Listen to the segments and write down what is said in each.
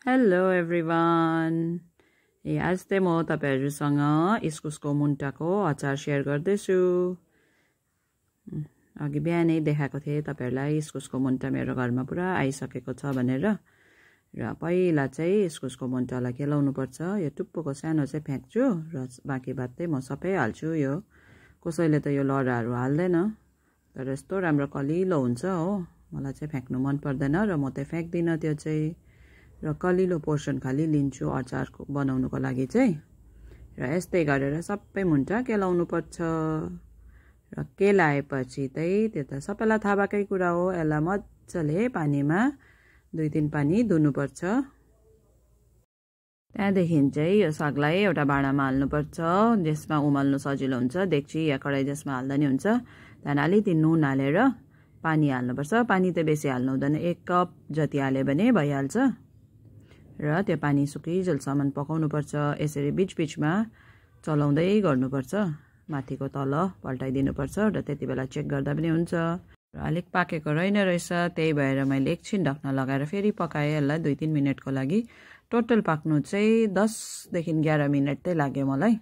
Hello everyone. आज चाहिँ म तपाईहरुसँग इस्कुसको मुन्टाको अचार शेयर गर्दैछु। अघि बिहानै देखाएको थिएँ तपाईहरुलाई इस्कुसको मुन्टा मेरो घरमा पुरा आइसकेको छ भनेर। र पहिला चाहिँ इस्कुसको मुन्टालाई केलाउनु पर्छ। यो टुप्पोको सानो चाहिँ फ्याक्छु र बाँकी बात चाहिँ म सबै हाल्छु। यो कसैले त यो लडाहरु हाल्दैन, तर यस्तो राम्रो कलिलो हुन्छ हो। मलाई चाहिँ फ्याक्नु मन पर्दैन र म चाहिँ फ्याक्दिन त्यो चाहिँ। र कलिलो पोर्सन खाली लिन्छु अचार बनाउनुको लागि चाहिँ। र यस्तै गरेर सबै मुन्टा केलाउनु पर्छ। र केलाएपछि चाहिँ त्यो त सबैलाई थाहा भएकै कुरा हो। यसलाई मज्जाले पानीमा 2-3 पानी धुनु पर्छ। त्यहाँदेखि चाहिँ यो सागलाई एउटा भाँडामा हाल्नु पर्छ जसमा उमाल्नु सजिलो हुन्छ। डेक्ची या कराई जसमा हाल्दा नि हुन्छ। त्यहाँदेखि अलिकति नुन हालेर पानी हाल्नु पर्छ। पानी त बेसी हाल्नु हुँदैन, 1 कप जति हाले भने भइहाल्छ। र त्यो पानी सुकिन्जेलसम्म पकाउनु पर्छ। यसरी बीचबीचमा चलाउँदै गर्नुपर्छ, माथिको तल पल्टाइदिनु पर्छ र त्यतिबेला चेक गर्दा पनि हुन्छ। र अलिक पाकेको रहेन रहेछ, त्यही भएर मैले एकछिन ढक्न लगाएर फेरि पकाएँ यसलाई 2-3 मिनेटको लागि। टोटल पाक्नु चाहिँ 10 देखि 11 मिनेट चाहिँ लाग्यो मलाई।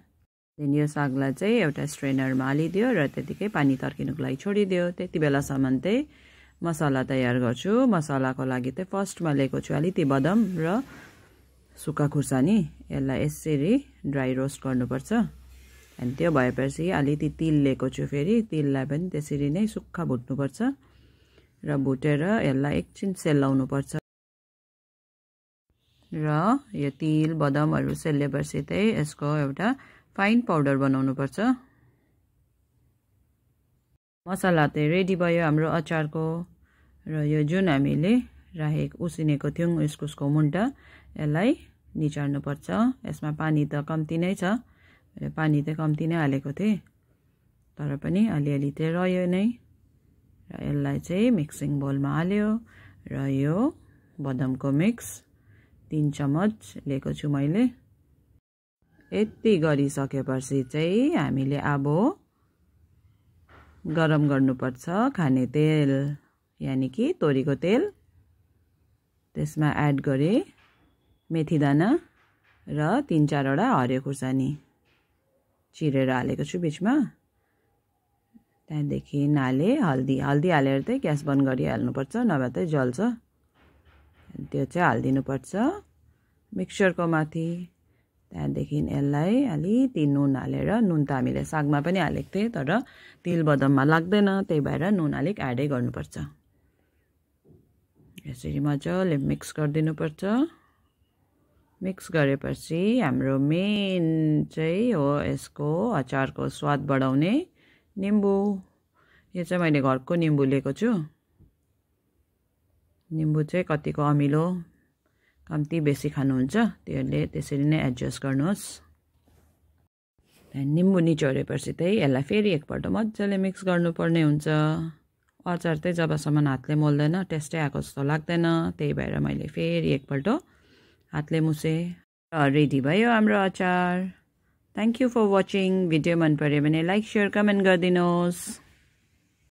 यो सागलाई चाहिँ एउटा स्ट्रेनरमा हालिदियो र त्यतिकै पानी तर्किनुको लागि छोडिदियो। त्यतिबेलासम्म चाहिँ मसला तयार गर्छु। मसलाको लागि चाहिँ फर्स्टमा लिएको छु अलिकति बदाम र सुक्खा खुर्सानी। यसलाई यसरी ड्राई रोस्ट गर्नुपर्छ। अनि त्यो भएपछि अलिकति तिल लिएको छु फेरि। तिललाई पनि त्यसरी नै सुक्खा भुट्नुपर्छ र भुटेर यसलाई एकछिन सेलाउनु पर्छ। र यो तिल बदामहरु सेलेपछि चाहिँ यसको एउटा फाइन पाउडर बनाउनु पर्छ। मसला चाहिँ रेडी भयो हाम्रो अचारको। र यो जुन हामीले उसिनेको थियौं इस्कुसको मुन्टा, यसलाई निचार्नु पर्छ। यसमा पानी त कम्ती नै छ, पानी चाहिँ कम्ती नै हालेको थिएँ, तर पनि अलिअलि चाहिँ रह्यो नै। र यसलाई चाहिँ मिक्सिङ बोलमा हाल्यो र यो बदामको मिक्स 3 चम्मच लिएको छु मैले। यति गरिसकेपछि चाहिँ हामीले अब गरम गर्नुपर्छ खाने तेल, यानी कि तोरीको तेल। त्यसमा एड गरे मेथी दाना र 3-4 वटा हरियो खुर्सानी चिरेर हालेको छु बीचमा। त्यहाँदेखि हल्दी हालेर चाहिँ ग्यास बन्द गरिहाल्नुपर्छ, नभए चाहिँ जल्छ। त्यो चाहिँ हाल्दिनु पर्छ मिक्सचरको माथि। त्यहाँदेखि यसलाई अलिकति नुन हालेर, नुन त हामीले सागमा पनि हालेको थिएँ तर तिल बदाममा लाग्दैन, त्यही भएर नुन अलिक एडै गर्नुपर्छ। यसरी मजाले मिक्स गरिदिनु पर्छ। मिक्स गरेपछि हाम्रो मेन चाहिँ हो यसको अचारको स्वाद बढाउने निम्बु। यो चाहिँ मैले घरको निम्बु लिएको छु। निम्बु चाहिँ कतिको अमिलो कम्ती बेसी खानुहुन्छ, त्यसले त्यसरी नै एडजस्ट गर्नुहोस्। निम्बु निचोरेपछि चाहिँ यसलाई फेरि एकपल्ट मजाले मिक्स गर्नुपर्ने हुन्छ। अचार चाहिँ जबसम्म हातले मोल्दैन टेस्टै आएको जस्तो लाग्दैन, त्यही भएर मैले फेरि एकपल्ट हातले मुसेँ। रेडी भयो हाम्रो अचार। Thank you for watching. Video मन पर्यो भने लाइक, शेयर, कमेन्ट गरिदिनुहोस्।